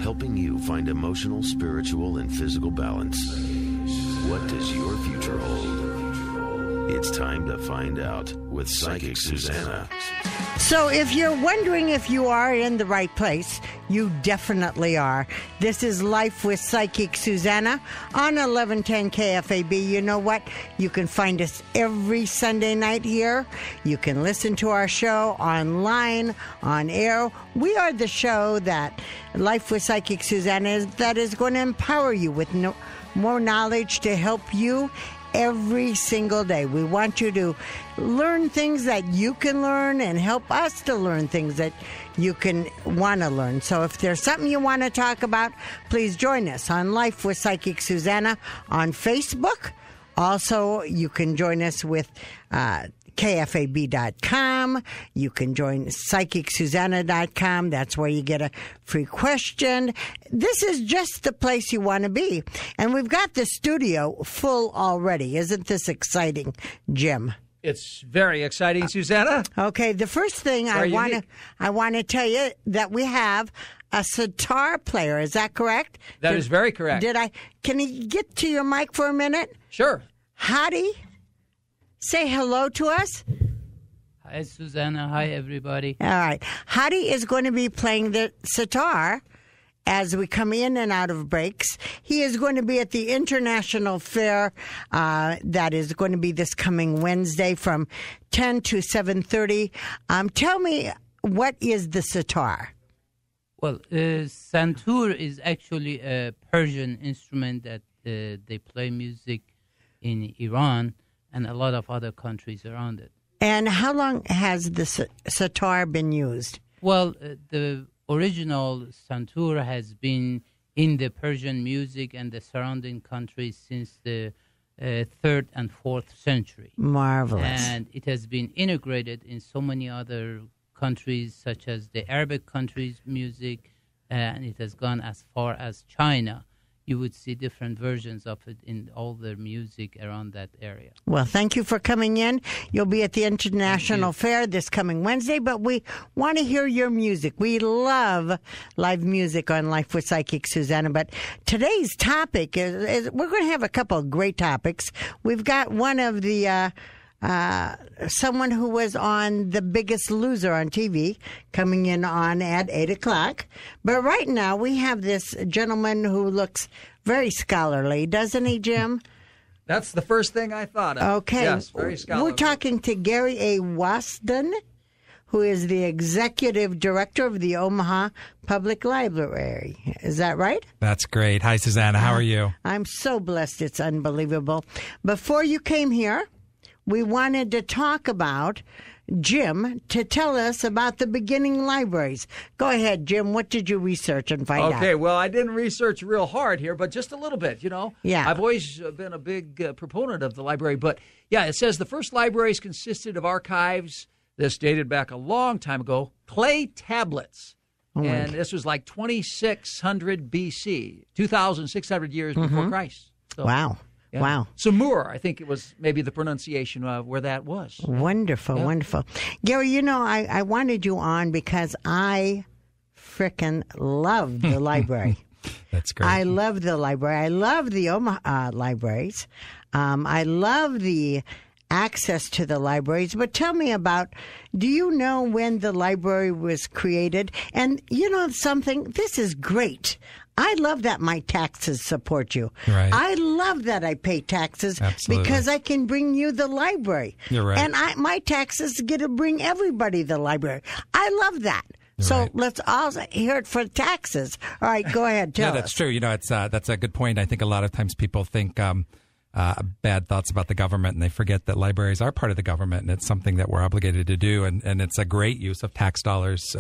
helping you find emotional, spiritual, and physical balance. What does your future hold? It's time to find out with Psychic Suzanna. So if you're wondering if you are in the right place, you definitely are. This is Life with Psychic Suzanna on 1110 KFAB. You know what? You can find us every Sunday night here. You can listen to our show online, on air. We are the show that Life with Psychic Suzanna is, that is going to empower you with more knowledge to help you every single day. We want you to learn things that you can learn and help us to learn things that you can want to learn. So if there's something you want to talk about, please join us on Life with Psychic Suzanna on Facebook. Also, you can join us with KFAB.com. You can join PsychicSuzanna.com. That's where you get a free question. This is just the place you want to be. And we've got the studio full already. Isn't this exciting, Jim? It's very exciting, Susanna. Okay, the first thing I want to tell you that we have a sitar player. Is that correct? That is very correct. Can you get to your mic for a minute? Sure. Hadi, say hello to us. Hi, Susanna. Hi, everybody. All right. Hadi is going to be playing the sitar as we come in and out of breaks. He is going to be at the International Fair that is going to be this coming Wednesday from 10 to 7:30. Tell me, what is the sitar? Well, santur is actually a Persian instrument that they play music in Iran and a lot of other countries around it. And how long has the sitar been used? Well, the original santur has been in the Persian music and the surrounding countries since the 3rd and 4th century. Marvelous. And it has been integrated in so many other countries, such as the Arabic countries' music, and it has gone as far as China. You would see different versions of it in all their music around that area. Well, thank you for coming in. You'll be at the International Fair this coming Wednesday, but we want to hear your music. We love live music on Life with Psychic Suzanna, but today's topic is we're going to have a couple of great topics. We've got one of the someone who was on The Biggest Loser on TV coming in on at 8 o'clock. But right now we have this gentleman who looks very scholarly, doesn't he, Jim? That's the first thing I thought of. Okay. Yes, very scholarly. We're talking to Gary A. Wasdin, who is the executive director of the Omaha Public Library. Is that right? That's great. Hi, Susanna. How are you? I'm so blessed. It's unbelievable. Before you came here, we wanted to talk about Jim to tell us about the beginning libraries. Go ahead, Jim. What did you research and find out? Okay, well, I didn't research real hard here, but just a little bit, you know. Yeah. I've always been a big proponent of the library. But, yeah, it says the first libraries consisted of archives. This dated back a long time ago. Clay tablets. And this was like 2600 BC, 2,600 years before Christ. So, Wow. yeah. Wow. Samur, I think it was maybe the pronunciation of where that was. Wonderful, wonderful. Gary, you know, I wanted you on because I frickin' love the library. That's great. I love the library. I love the Omaha libraries. I love the access to the libraries. But tell me about, do you know when the library was created? And you know something? This is great. I love that my taxes support you. Right. I love that I pay taxes Absolutely. because I can bring you the library. You're right. And my taxes get to bring everybody the library. I love that. So right. let's all hear it for taxes. All right, go ahead. Tell Yeah, that's us. true. You know, it's that's a good point. I think a lot of times people think bad thoughts about the government, and they forget that libraries are part of the government, and it's something that we're obligated to do, and it's a great use of tax dollars.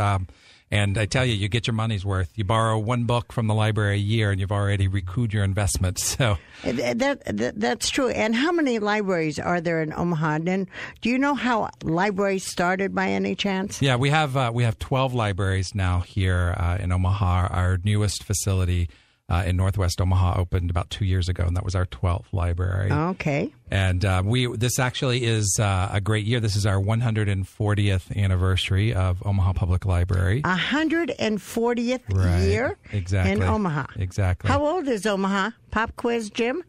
And I tell you, you get your money's worth. You borrow one book from the library a year, and you've already recouped your investment. So that's true. And how many libraries are there in Omaha? And do you know how libraries started by any chance? yeah, we have 12 libraries now here in Omaha. Our newest facility in Northwest Omaha opened about 2 years ago, and that was our 12th library. Okay. And this actually is a great year. This is our 140th anniversary of Omaha Public Library. 140th year exactly. in Omaha. Exactly. How old is Omaha? Pop quiz, Jim?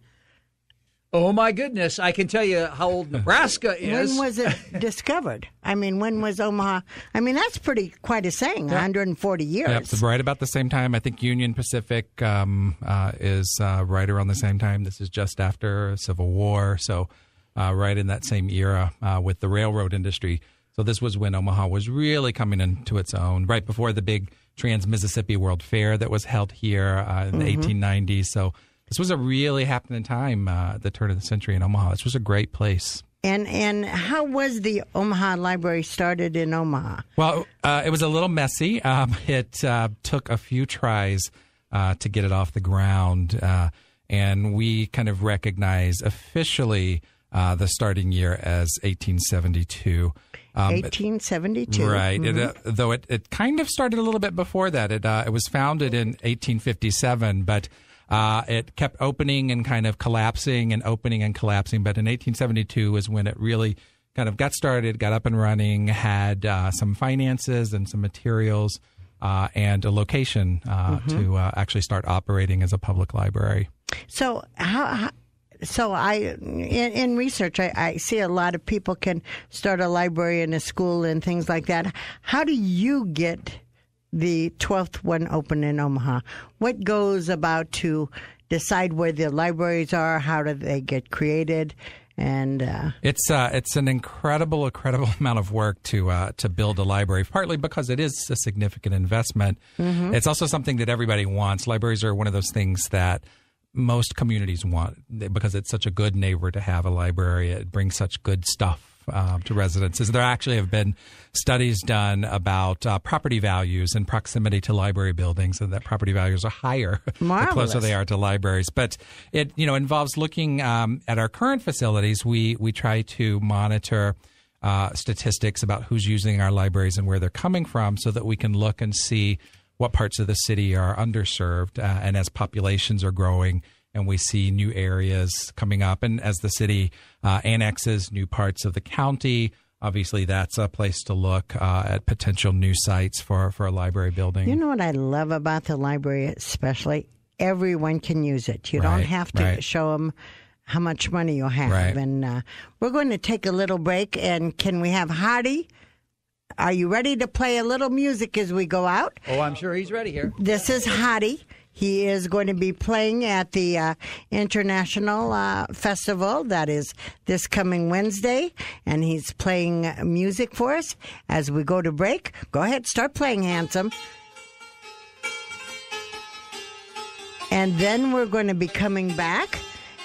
Oh, my goodness. I can tell you how old Nebraska is. When was it discovered? I mean, when was Omaha? I mean, that's quite a saying, 140 years. Yep, it's right about the same time. I think Union Pacific is right around the same time. This is just after Civil War, so right in that same era with the railroad industry. So this was when Omaha was really coming into its own, right before the big Trans-Mississippi World Fair that was held here in the 1890s. So this was a really happening time at the turn of the century in Omaha. This was a great place. And how was the Omaha Library started in Omaha? Well, it was a little messy. It took a few tries to get it off the ground, and we kind of recognize officially the starting year as 1872. 1872. Right. Mm-hmm. Though it kind of started a little bit before that. It was founded in 1857, but it kept opening and kind of collapsing and opening and collapsing. But in 1872 is when it really kind of got started, got up and running, had some finances and some materials and a location to actually start operating as a public library. So in research, I see a lot of people can start a library in a school and things like that. How do you get the 12th one open in Omaha? What goes about to decide where the libraries are? How do they get created? And it's an incredible amount of work to build a library, partly because it is a significant investment. Mm-hmm. It's also something that everybody wants. Libraries are one of those things that most communities want because it's such a good neighbor to have a library. It brings such good stuff to residences. There actually have been studies done about property values and proximity to library buildings, and that property values are higher the closer they are to libraries. But it involves looking at our current facilities. We try to monitor statistics about who's using our libraries and where they're coming from, so that we can look and see what parts of the city are underserved, and as populations are growing and we see new areas coming up, and as the city annexes new parts of the county, obviously that's a place to look at potential new sites for a library building. You know what I love about the library especially? Everyone can use it. You don't have to show them how much money you have. Right. And we're going to take a little break, and can we have Hardy? Are you ready to play a little music as we go out? Oh, I'm sure he's ready here. This is Hadi. He is going to be playing at the International Festival. That is this coming Wednesday. And he's playing music for us as we go to break. Go ahead, start playing, handsome. And then we're going to be coming back,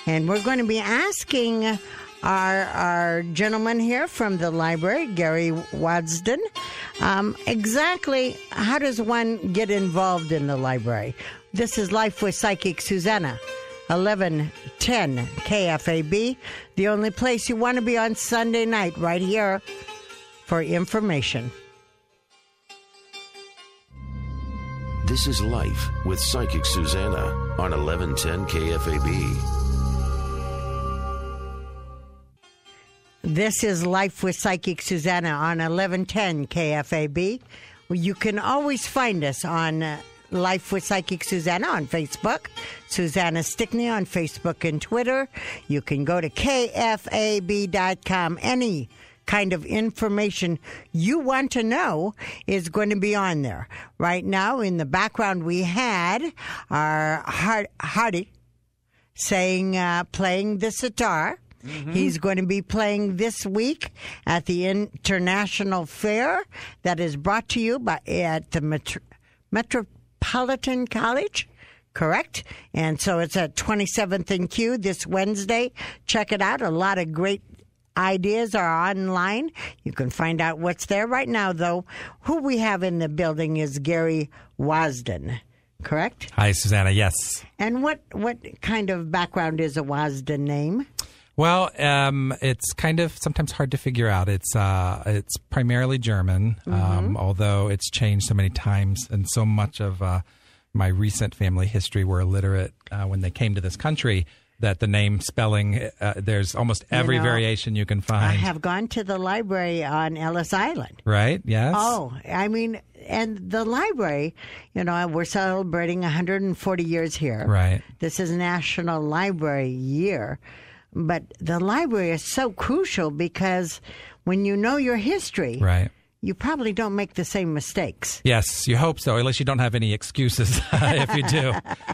and we're going to be asking our gentleman here from the library, Gary Wasdin, exactly how does one get involved in the library? This is Life with Psychic Suzanna, 1110 KFAB, the only place you want to be on Sunday night, right here for information. This is Life with Psychic Suzanna on 1110 KFAB. This is Life with Psychic Suzanna on 1110 KFAB. You can always find us on Life with Psychic Suzanna on Facebook, Susanna Stickney on Facebook and Twitter. You can go to KFAB.com. Any kind of information you want to know is going to be on there. Right now, in the background, we had our Hardy saying, playing the sitar. Mm-hmm. He's going to be playing this week at the International Fair that is brought to you at the Metropolitan College, correct? And so it's at 27th and Q this Wednesday. Check it out. A lot of great ideas are online. You can find out what's there. Right now, though, who we have in the building is Gary Wasdin. Correct? Hi, Susanna. Yes. And what kind of background is a Wasdin name? Well, it's kind of sometimes hard to figure out. It's primarily German, although it's changed so many times, and so much of my recent family history were illiterate when they came to this country, that the name spelling, there's almost every variation you can find. I have gone to the library on Ellis Island. Right, yes. Oh, I mean, and the library, we're celebrating 140 years here. Right. This is National Library Year. But the library is so crucial because when you know your history, right, you probably don't make the same mistakes. Yes, you hope so. At least you don't have any excuses if you do.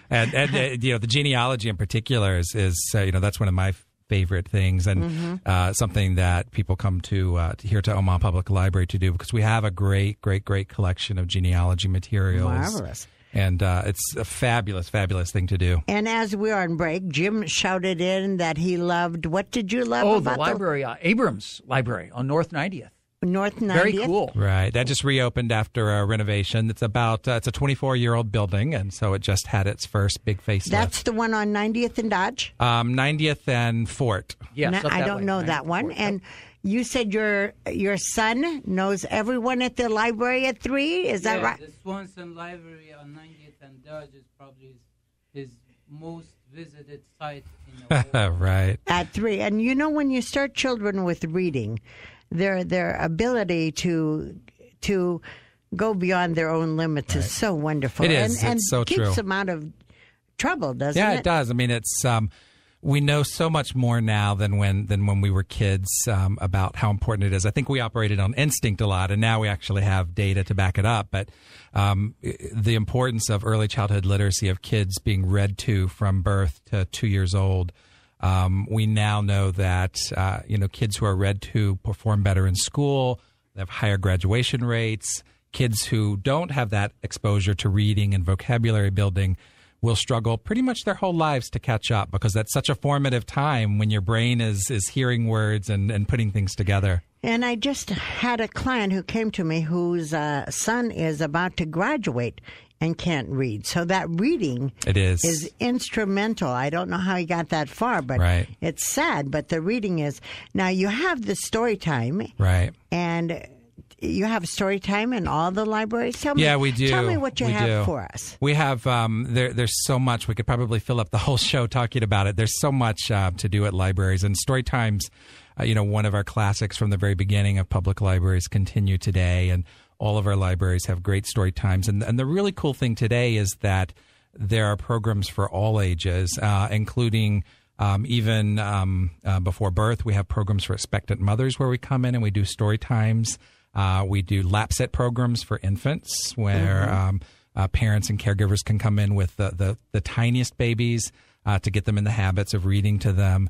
And the genealogy in particular is that's one of my favorite things, and something that people come to here to Omaha Public Library to do, because we have a great collection of genealogy materials. Marvelous. And it's a fabulous thing to do. And as we are on break, Jim shouted in that he loved, what did you love about the library? Abrams Library on North 90th. North 90th? Very cool. Right. That just reopened after a renovation. It's about it's a 24-year-old building, and so it just had its first big facelift. That's the one on 90th and Dodge? 90th and Fort. Yes, I don't know that one. Fort. And you said your son knows everyone at the library at 3? Is that right? The Swanson Library on 90th and Dodge is probably his most visited site in the world. Right. At 3. And when you start children with reading, their ability to go beyond their own limits is so wonderful. It is. And it's so true. keeps them out of trouble, doesn't it? Yeah, it does. I mean, it's we know so much more now than when we were kids about how important it is. I think we operated on instinct a lot, and now we actually have data to back it up. But the importance of early childhood literacy, of kids being read to from birth to 2 years old. We now know that, kids who are read to perform better in school, they have higher graduation rates. Kids who don't have that exposure to reading and vocabulary building will struggle pretty much their whole lives to catch up, because that's such a formative time when your brain is hearing words and putting things together. And I just had a client who came to me whose son is about to graduate and can't read. So that reading is instrumental. I don't know how he got that far, but it's sad. But the reading is. Now, you have the story time. Right. And you have story time in all the libraries? Yeah, we do. Tell me what you have for us. We have, there's so much. We could probably fill up the whole show talking about it. There's so much to do at libraries. And story times, one of our classics from the very beginning of public libraries, continue today. And all of our libraries have great story times. And the really cool thing today is that there are programs for all ages, including even before birth. We have programs for expectant mothers where we come in and we do story times. We do lap set programs for infants where parents and caregivers can come in with the tiniest babies to get them in the habits of reading to them.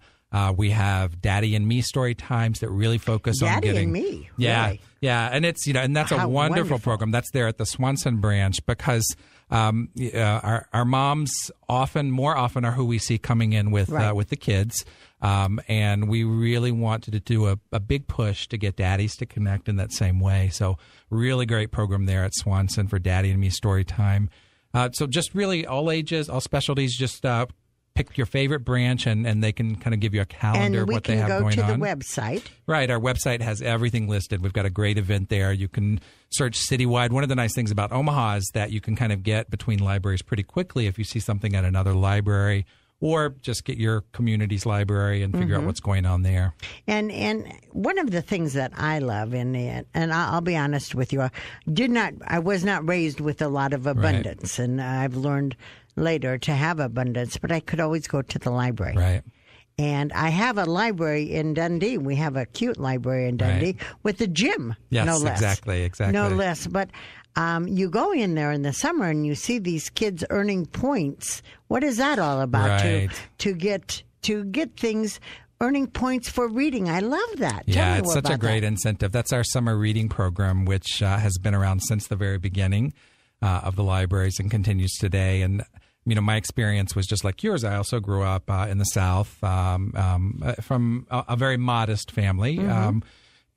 We have Daddy and Me story times that really focus on getting... Daddy and Me? Yeah. Really? Yeah, and it's, and that's a wonderful program. That's there at the Swanson branch because our moms more often are who we see coming in with the kids. And we really wanted to do a big push to get daddies to connect in that same way. So really great program there at Swanson for Daddy and Me story time. So just really all ages, all specialties, just pick your favorite branch and they can kind of give you a calendar of what they have going on. And we can go to the website. Right. Our website has everything listed. We've got a great event there. You can search citywide. One of the nice things about Omaha is that you can kind of get between libraries pretty quickly if you see something at another library, or just get your community's library and figure out what's going on there. And one of the things that I love, and I'll be honest with you, I was not raised with a lot of abundance, and I've learned later to have abundance, but I could always go to the library. Right. And I have a library in Dundee. We have a cute library in Dundee with a gym, yes, no less. Exactly. No less. But you go in there in the summer and you see these kids earning points. What is that all about? Right. To get things, earning points for reading. I love that. Yeah, it's such a great incentive. That's our summer reading program, which has been around since the very beginning of the libraries and continues today. And my experience was just like yours. I also grew up in the South from a very modest family.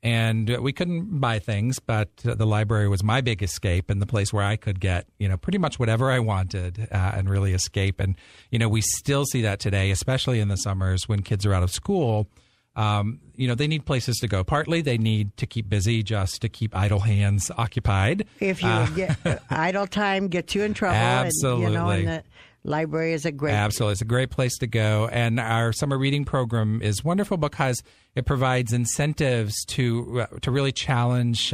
And we couldn't buy things, but the library was my big escape and the place where I could get, pretty much whatever I wanted and really escape. And, we still see that today, especially in the summers when kids are out of school. they need places to go. Partly they need to keep busy, just to keep idle hands occupied. If you get idle time gets you in trouble. Absolutely. And the library is a great... Absolutely. It's a great place to go. And our summer reading program is wonderful because it provides incentives to really challenge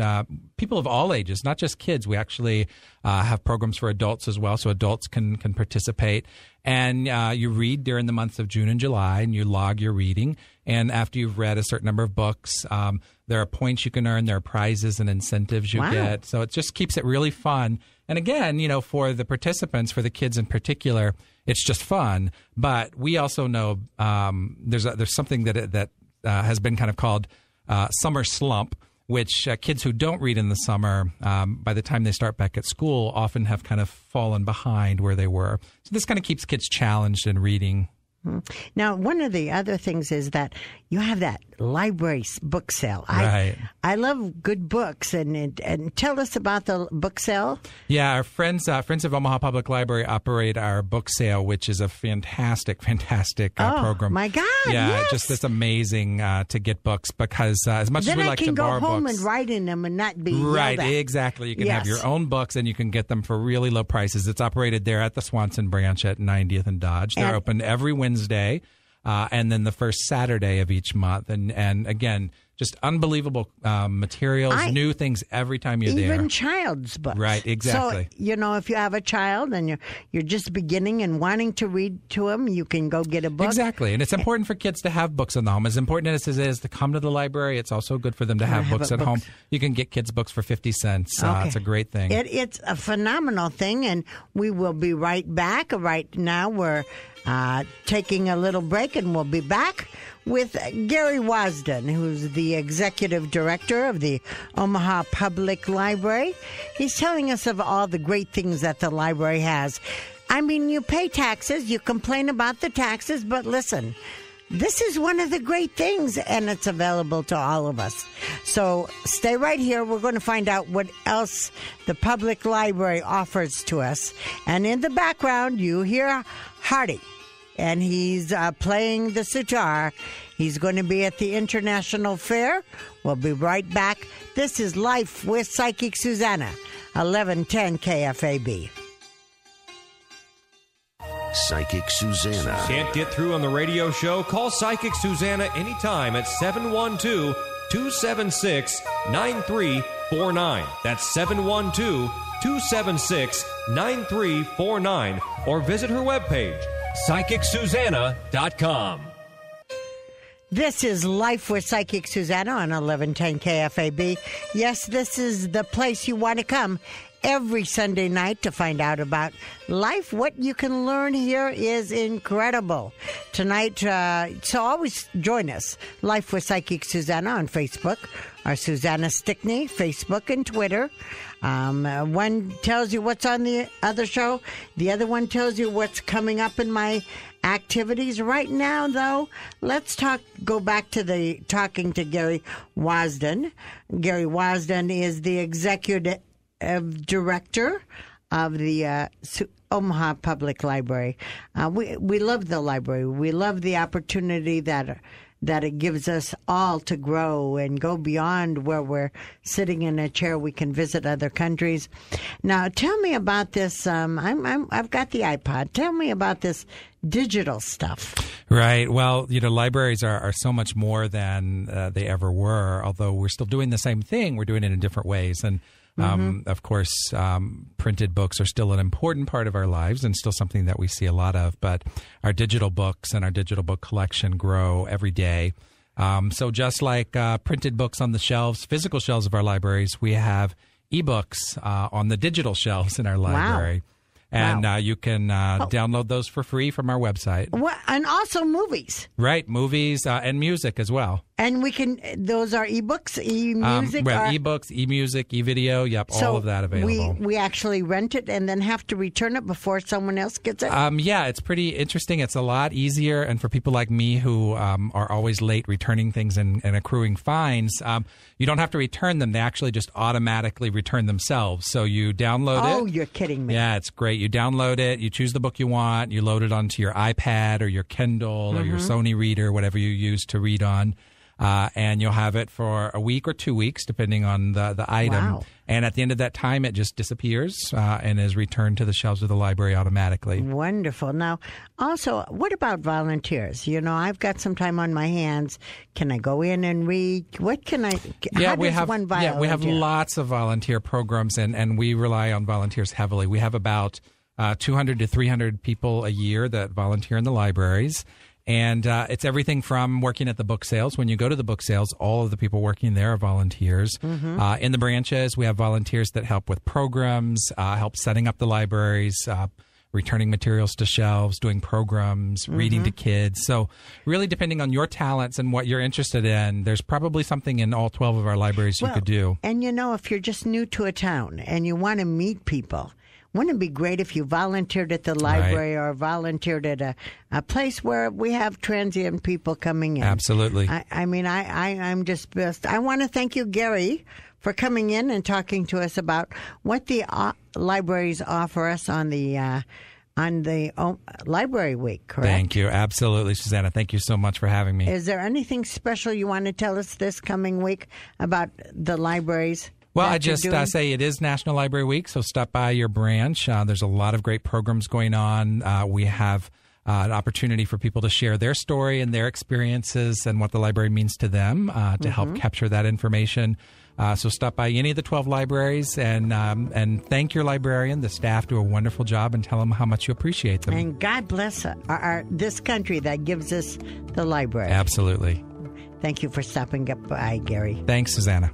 people of all ages, not just kids. We actually have programs for adults as well, so adults can participate. And you read during the months of June and July, and you log your reading. And after you've read a certain number of books, there are points you can earn. There are prizes and incentives you get. So it just keeps it really fun. And again, for the participants, for the kids in particular, it's just fun. But we also know there's something that has been kind of called summer slump, which kids who don't read in the summer, by the time they start back at school, often have kind of fallen behind where they were. So this kind of keeps kids challenged in reading. Now, one of the other things is that you have that library book sale. Right. I love good books, and tell us about the book sale. Yeah, our friends of Omaha Public Library operate our book sale, which is a fantastic program. Oh my God! Yeah, yes. it's amazing to get books because as much as we like to borrow books, then I can go home and write in them and not be right. yelled at. Exactly. You can have your own books and you can get them for really low prices. It's operated there at the Swanson branch at 90th and Dodge. They're open every Wednesday. And then the first Saturday of each month. And again, just unbelievable materials, new things every time you're there. Even child's books. Right, exactly. So, if you have a child and you're just beginning and wanting to read to them, you can go get a book. Exactly. And it's important for kids to have books in the home. As important as it is to come to the library, it's also good for them to have books at home. You can get kids' books for 50 cents. It's a great thing. It's a phenomenal thing, and we will be right back. Right now, we're taking a little break, and we'll be back with Gary Wasdin, who's the executive director of the Omaha Public Library. He's telling us of all the great things that the library has. I mean, you pay taxes, you complain about the taxes, but listen, this is one of the great things, and it's available to all of us. So stay right here. We're going to find out what else the public library offers to us. And in the background, you hear Hardy, and he's playing the sitar. He's going to be at the International Fair. We'll be right back. This is Life with Psychic Suzanna, 1110 KFAB. Psychic Suzanna. Can't get through on the radio show? Call Psychic Suzanna anytime at 712-276-9349. That's 712-276-9349. Or visit her webpage, PsychicSuzanna.com. This is Life with Psychic Suzanna on 1110 KFAB. Yes, this is the place you want to come every Sunday night to find out about life. What you can learn here is incredible. Tonight, so always join us, Life with Psychic Suzanna on Facebook, or Susanna Stickney, Facebook and Twitter. One tells you what's on the other show. The other one tells you what's coming up in my activities. Right now, though, let's go back to talking to Gary Wasdin. Gary Wasdin is the executive director of the Omaha Public Library. We love the library. We love the opportunity that it gives us all to grow and go beyond where we're sitting in a chair. We can visit other countries. Now, tell me about this. I've got the iPod. Tell me about this digital stuff. Right. Well, libraries are so much more than they ever were, although we're still doing the same thing. We're doing it in different ways. And of course, printed books are still an important part of our lives and still something that we see a lot of. But our digital books and our digital book collection grow every day. So just like printed books on the shelves, physical shelves of our libraries, we have ebooks on the digital shelves in our library. Wow. And you can download those for free from our website. And also movies. Right, movies and music as well. And those are ebooks, e-music? Ebooks, e-music, e-video, all of that available. We actually rent it and then have to return it before someone else gets it? It's pretty interesting. It's a lot easier. And for people like me who are always late returning things and accruing fines, you don't have to return them. They actually just automatically return themselves. So you download it. Oh, you're kidding me. Yeah, it's great. You download it. You choose the book you want. You load it onto your iPad or your Kindle or your Sony Reader, whatever you use to read on. And you'll have it for a week or 2 weeks, depending on the item. Wow. And at the end of that time, it just disappears and is returned to the shelves of the library automatically. Wonderful. Now, also, what about volunteers? I've got some time on my hands. Can I go in and read? What can I? Yeah, we have lots of volunteer programs, and we rely on volunteers heavily. We have about 200 to 300 people a year that volunteer in the libraries. And it's everything from working at the book sales. When you go to the book sales, all of the people working there are volunteers. In the branches, we have volunteers that help with programs, help setting up the libraries, returning materials to shelves, doing programs, reading to kids. So really depending on your talents and what you're interested in, there's probably something in all 12 of our libraries you could do. And if you're just new to a town and you want to meet people, wouldn't it be great if you volunteered at the library or volunteered at a place where we have transient people coming in? Absolutely. I'm just best. I want to thank you, Gary, for coming in and talking to us about what the libraries offer us on the Library Week, correct? Thank you. Absolutely, Susanna. Thank you so much for having me. Is there anything special you want to tell us this coming week about the libraries? Well, I just say it is National Library Week, so stop by your branch. There's a lot of great programs going on. We have an opportunity for people to share their story and their experiences and what the library means to them to help capture that information. So stop by any of the 12 libraries and thank your librarian. The staff do a wonderful job, and tell them how much you appreciate them. And God bless this country that gives us the library. Absolutely. Thank you for stopping by, Gary. Thanks, Susanna.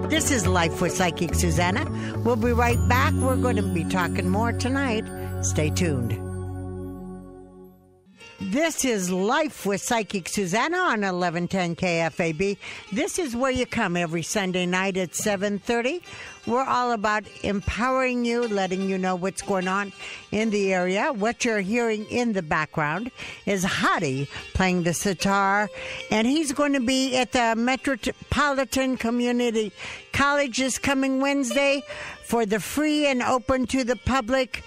This is Life with Psychic Suzanna. We'll be right back. We're going to be talking more tonight. Stay tuned. This is Life with Psychic Suzanna on 1110 KFAB. This is where you come every Sunday night at 7:30. We're all about empowering you, letting you know what's going on in the area. What you're hearing in the background is Hadi playing the sitar, and he's going to be at the Metropolitan Community College this coming Wednesday for the free and open to the public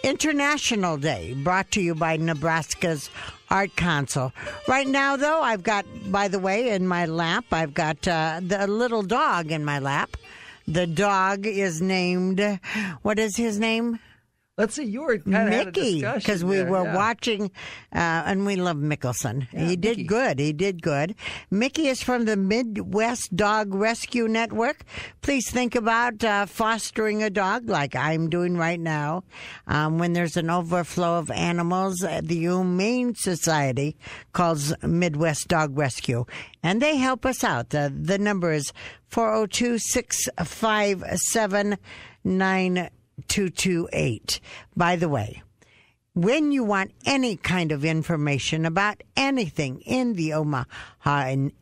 International Day, brought to you by Nebraska's Art Council. Right now, though, I've got, by the way, in my lap, I've got the little dog in my lap. The dog is named, what is his name? Let's see, you were kind of had a Mickey, discussion because we there, were yeah. watching, and we love Mickelson. Yeah, he did Mickey. good. He did good. Mickey is from the Midwest Dog Rescue Network. Please think about fostering a dog like I'm doing right now. When there's an overflow of animals, the Humane Society calls Midwest Dog Rescue, and they help us out. The number is 402-657-9228. By the way, when you want any kind of information about anything in the Omaha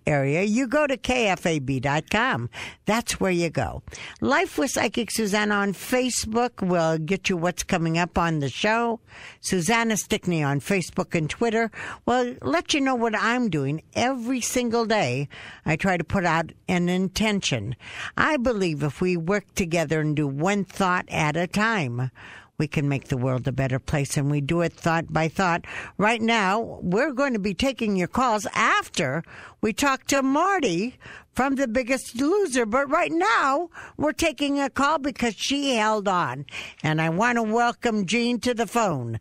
area, you go to KFAB.com. That's where you go. Life with Psychic Suzanna on Facebook will get you what's coming up on the show. Susanna Stickney on Facebook and Twitter will let you know what I'm doing every single day. I try to put out an intention. I believe if we work together and do one thought at a time, we can make the world a better place, and we do it thought by thought. Right now, we're going to be taking your calls after we talk to Marty from The Biggest Loser. But right now, we're taking a call because she held on. And I want to welcome Jean to the phone.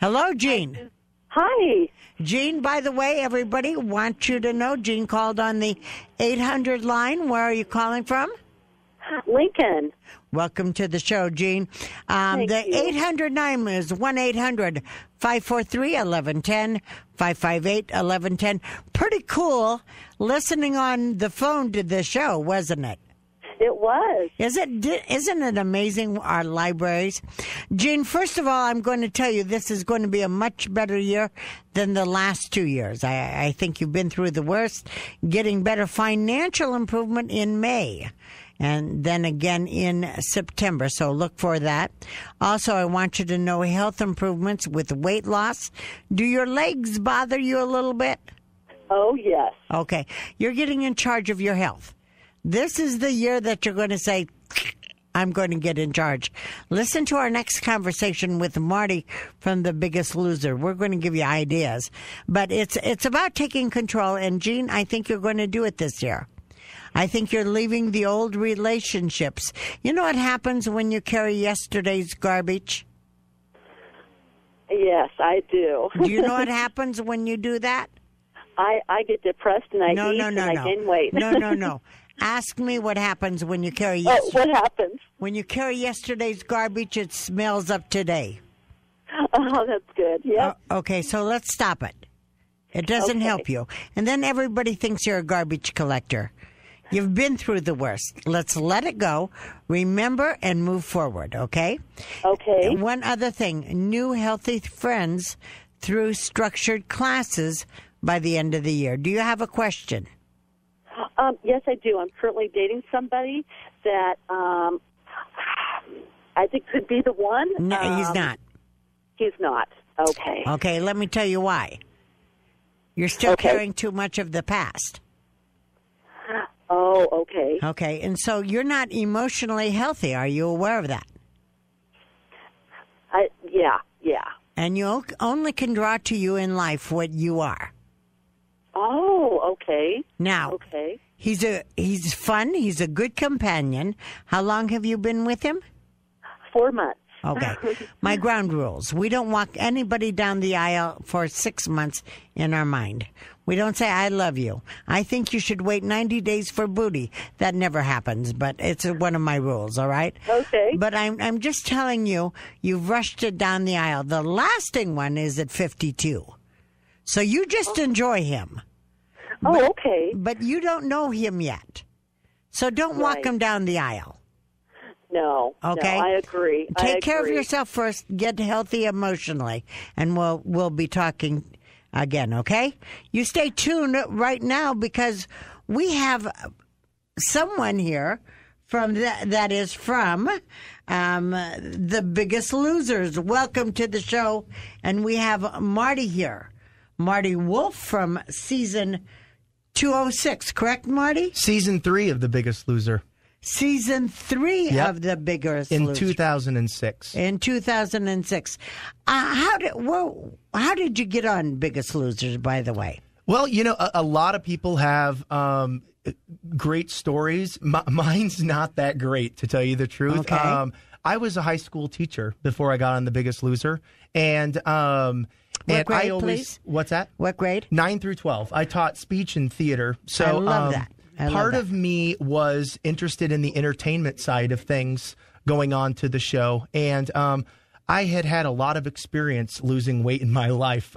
Hello, Jean. Hi. Jean, by the way, everybody wants you to know, Jean called on the 800 line. Where are you calling from? Lincoln. Welcome to the show, Jean. The 800 number is 1-800-543-1110, 558-1110. Pretty cool listening on the phone to the show, wasn't it? It was. Isn't it amazing, our libraries? Jean, first of all, I'm going to tell you this is going to be a much better year than the last 2 years. I think you've been through the worst, getting better financial improvement in May. And then again in September. So look for that. Also, I want you to know health improvements with weight loss. Do your legs bother you a little bit? Oh, yes. Okay. You're getting in charge of your health. This is the year that you're going to say, I'm going to get in charge. Listen to our next conversation with Marty from The Biggest Loser. We're going to give you ideas. But it's about taking control. And, Jean, I think you're going to do it this year. I think you're leaving the old relationships. You know what happens when you carry yesterday's garbage? Yes, I do. Do you know what happens when you do that? I get depressed and I eat and I gain weight. No. Ask me what happens when you carry yesterday. What happens? When you carry yesterday's garbage, it smells up today. Oh, that's good. Yeah. Okay, so let's stop it. It doesn't help you. And then everybody thinks you're a garbage collector. You've been through the worst. Let's let it go, remember, and move forward, okay? Okay. And one other thing, new healthy friends through structured classes by the end of the year. Do you have a question? Yes, I do. I'm currently dating somebody that I think could be the one. No, he's not. He's not. Okay. Okay, let me tell you why. You're still carrying too much of the past. Oh, okay. Okay, and so you're not emotionally healthy. Are you aware of that? Yeah. And you only can draw to you in life what you are. Oh, okay. Now, he's fun. He's a good companion. How long have you been with him? 4 months. Okay. My ground rules. We don't walk anybody down the aisle for 6 months in our mind. We don't say, I love you. I think you should wait 90 days for booty. That never happens, but it's one of my rules, all right? Okay. But I'm just telling you, you've rushed it down the aisle. The lasting one is at 52. So you just enjoy him. Oh, okay. But you don't know him yet. So don't walk him down the aisle. No. Okay. No, I agree. Take care of yourself first. Get healthy emotionally, and we'll be talking again. Okay. You stay tuned right now because we have someone here from that is from The Biggest Losers. Welcome to the show, and we have Marty here, Marty Wolf from season 206. Correct, Marty? Season 3 of The Biggest Loser. Season 3 of The Biggest Loser. In 2006. In 2006. How did you get on Biggest Losers, by the way? Well, you know, a lot of people have great stories. Mine's not that great, to tell you the truth. Okay. I was a high school teacher before I got on The Biggest Loser. And what grade, please? What's that? What grade? 9 through 12. I taught speech and theater. So I love that. Part of me was interested in the entertainment side of things going on to the show. And I had a lot of experience losing weight in my life,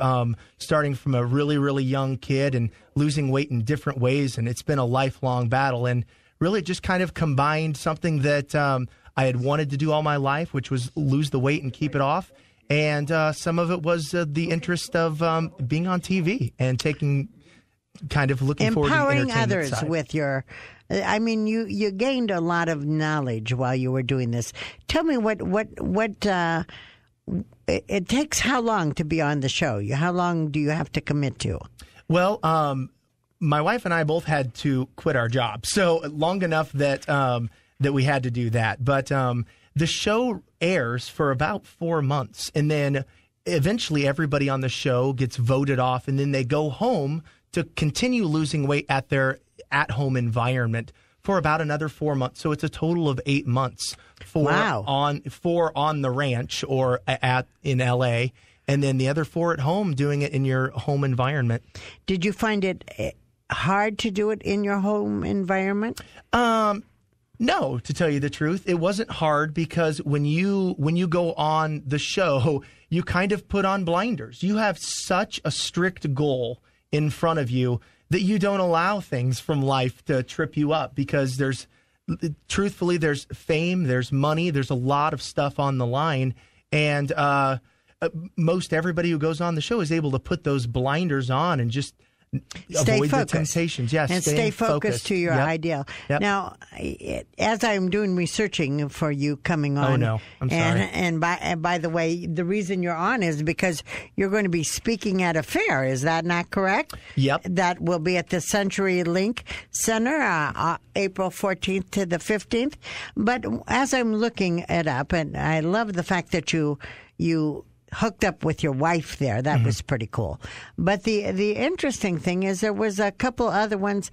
starting from a really, really young kid and losing weight in different ways. And it's been a lifelong battle. And really just kind of combined something that I had wanted to do all my life, which was lose the weight and keep it off. And some of it was the interest of being on TV and kind of looking forward to the entertainment others side. With your, I mean, you gained a lot of knowledge while you were doing this. Tell me what it takes. How long to be on the show? How long do you have to commit to? Well, my wife and I both had to quit our jobs, so long enough that that we had to do that. But the show airs for about 4 months, and then eventually everybody on the show gets voted off, and then they go home to continue losing weight at their at-home environment for about another 4 months. So it's a total of 8 months on the ranch or in LA, and then the other 4 at home doing it in your home environment. Did you find it hard to do it in your home environment? No, to tell you the truth, it wasn't hard because when you go on the show, you kind of put on blinders. You have such a strict goal in front of you that you don't allow things from life to trip you up because there's truthfully, there's fame, there's money, there's a lot of stuff on the line. And most everybody who goes on the show is able to put those blinders on and just avoid the temptations. Yes, and stay focused to your ideal. Yep. Now, as I'm doing researching for you coming on. Oh, no. I'm sorry. And by the way, the reason you're on is because you're going to be speaking at a fair. Is that not correct? Yep. That will be at the CenturyLink Center, April 14th to the 15th. But as I'm looking it up, and I love the fact that you hooked up with your wife there. That was pretty cool. But the interesting thing is there was a couple other ones.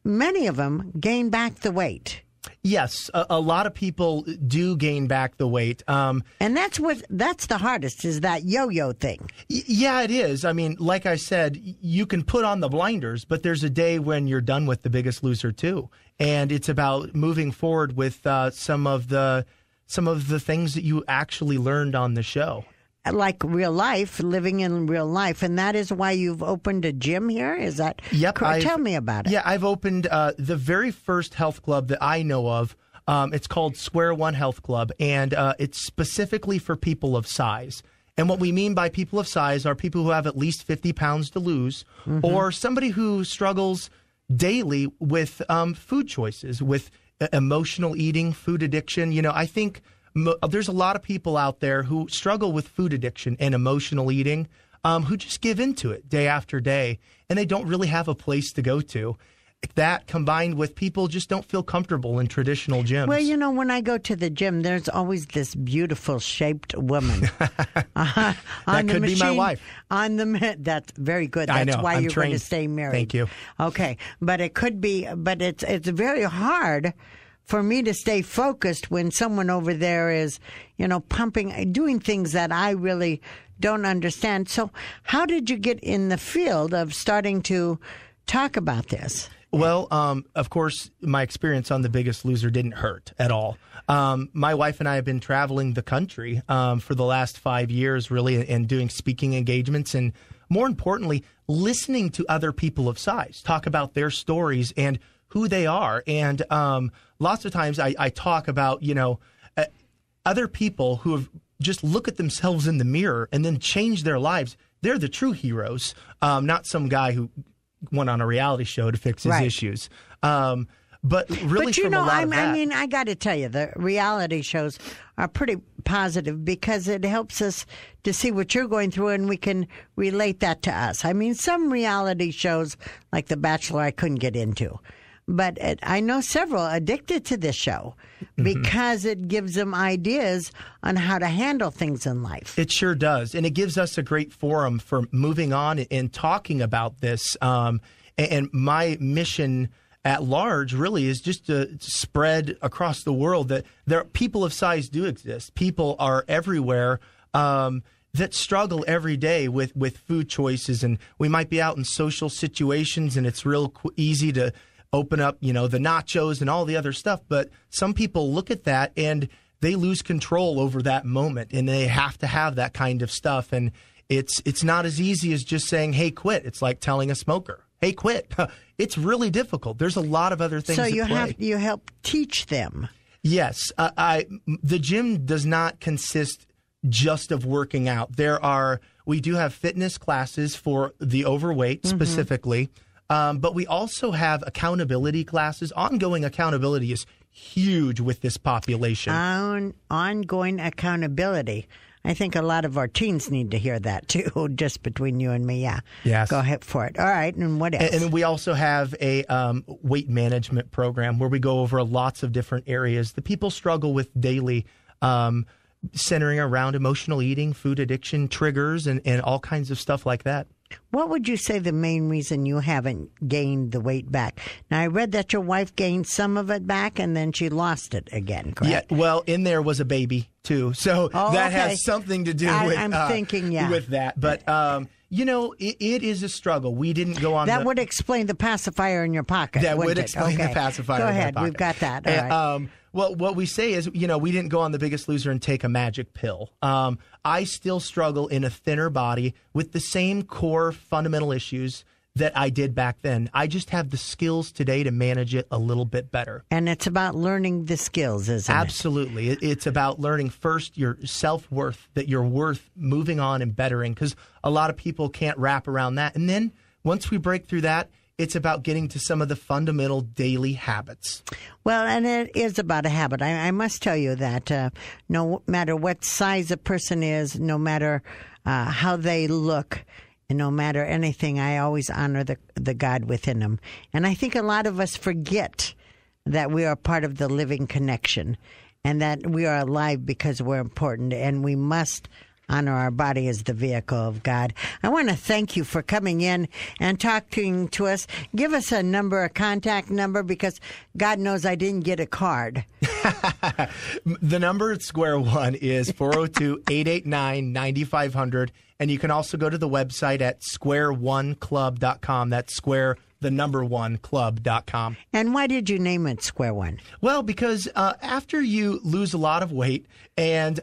Many of them gain back the weight. Yes, a lot of people do gain back the weight. And that's the hardest, is that yo-yo thing. Yeah, it is. I mean, like I said, you can put on the blinders, but there's a day when you're done with The Biggest Loser too. And it's about moving forward with some of the things that you actually learned on the show. Like real life, living in real life. And that is why you've opened a gym here? Is that correct? Tell me about it. Yeah, I've opened the very first health club that I know of. It's called Square One Health Club, and it's specifically for people of size. And what we mean by people of size are people who have at least 50 pounds to lose, or somebody who struggles daily with food choices, with emotional eating, food addiction. You know, I think there's a lot of people out there who struggle with food addiction and emotional eating, who just give into it day after day, and they don't really have a place to go to. That combined with people just don't feel comfortable in traditional gyms. Well, you know, when I go to the gym, there's always this beautiful shaped woman. That could be my wife. That's very good. That's I know. why I'm you're trained. going to stay married. Thank you. Okay, but it could be. But it's very hard for me to stay focused when someone over there is, you know, doing things that I really don't understand. So how did you get in the field of starting to talk about this? Well, of course, my experience on The Biggest Loser didn't hurt at all. My wife and I have been traveling the country for the last 5 years, really, and doing speaking engagements, and more importantly, listening to other people of size talk about their stories and who they are. And lots of times I talk about, you know, other people who have just look at themselves in the mirror and then change their lives. They're the true heroes, not some guy who went on a reality show to fix his issues. But really, but you from know, a lot of that, I mean, I got to tell you, the reality shows are pretty positive because it helps us to see what you're going through, and we can relate that to us. I mean, some reality shows like The Bachelor I couldn't get into. But I know several addicted to this show because it gives them ideas on how to handle things in life. It sure does. And it gives us a great forum for moving on and talking about this. And my mission at large really is just to spread across the world that people of size do exist. People are everywhere that struggle every day with food choices. And we might be out in social situations and it's real easy to open up, you know, the nachos and all the other stuff. But some people look at that and they lose control over that moment, and they have to have that kind of stuff. And it's not as easy as just saying, hey, quit. It's like telling a smoker, hey, quit. It's really difficult. There's a lot of other things. So you help teach them. Yes. The gym does not consist just of working out. We do have fitness classes for the overweight specifically. But we also have accountability classes. Ongoing accountability is huge with this population. Ongoing accountability. I think a lot of our teens need to hear that, too, just between you and me. Yeah. Yes. Go ahead for it. All right. And what else? And we also have a weight management program where we go over lots of different areas that people struggle with daily, centering around emotional eating, food addiction, triggers, and all kinds of stuff like that. What would you say the main reason you haven't gained the weight back? Now, I read that your wife gained some of it back and then she lost it again, correct? Yeah, well, in there was a baby, too. So that has something to do with that. But, you know, it is a struggle. We didn't go on That would explain the pacifier in your pocket, That would it? explain the pacifier in my pocket. Go ahead. We've got that. All right. Well, what we say is, you know, we didn't go on The Biggest Loser and take a magic pill. I still struggle in a thinner body with the same core fundamental issues that I did back then. I just have the skills today to manage it a little bit better. And it's about learning the skills, isn't it? Absolutely. It's about learning first your self-worth, that you're worth moving on and bettering, because a lot of people can't wrap around that. And then once we break through that, it's about getting to some of the fundamental daily habits. Well, and it is about a habit. I must tell you that no matter what size a person is, no matter how they look, and no matter anything, I always honor the God within them. And I think a lot of us forget that we are part of the living connection and that we are alive because we're important, and we must honor our body as the vehicle of God. I want to thank you for coming in and talking to us. Give us a number, a contact number, because God knows I didn't get a card. The number at Square One is 402-889-9500. And you can also go to the website at square1club.com. That's square, the number one, club.com. And why did you name it Square One? Well, because after you lose a lot of weight and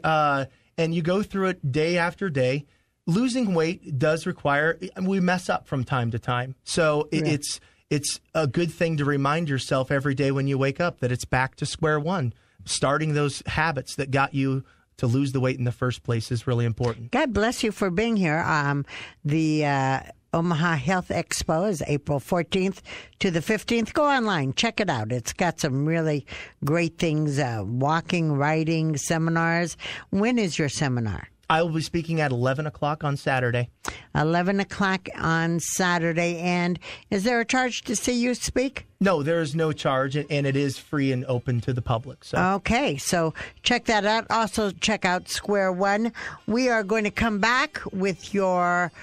you go through it day after day, losing weight does require, we mess up from time to time. So it's a good thing to remind yourself every day when you wake up that it's back to square one. Starting those habits that got you to lose the weight in the first place is really important. God bless you for being here. The Omaha Health Expo is April 14th to the 15th. Go online. Check it out. It's got some really great things, walking, writing, seminars. When is your seminar? I will be speaking at 11 o'clock on Saturday. 11 o'clock on Saturday. And is there a charge to see you speak? No, there is no charge, and it is free and open to the public. So. Okay, so check that out. Also, check out Square One. We are going to come back with your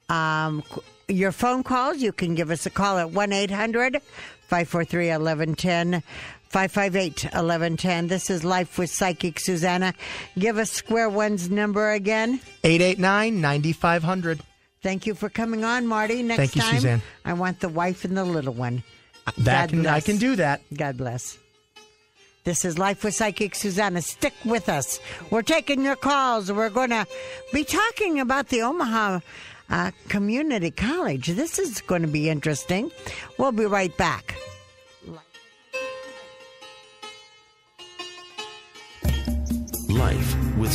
phone calls. You can give us a call at 1-800-543-1110. 558-1110. This is Life with Psychic Suzanna. Give us Square One's number again. 889-9500. Thank you for coming on, Marty. Next Thank you, time, Suzanne. I want the wife and the little one. I can do that. God bless. This is Life with Psychic Suzanna. Stick with us. We're taking your calls. We're going to be talking about the Omaha Community College. This is going to be interesting. We'll be right back. Life with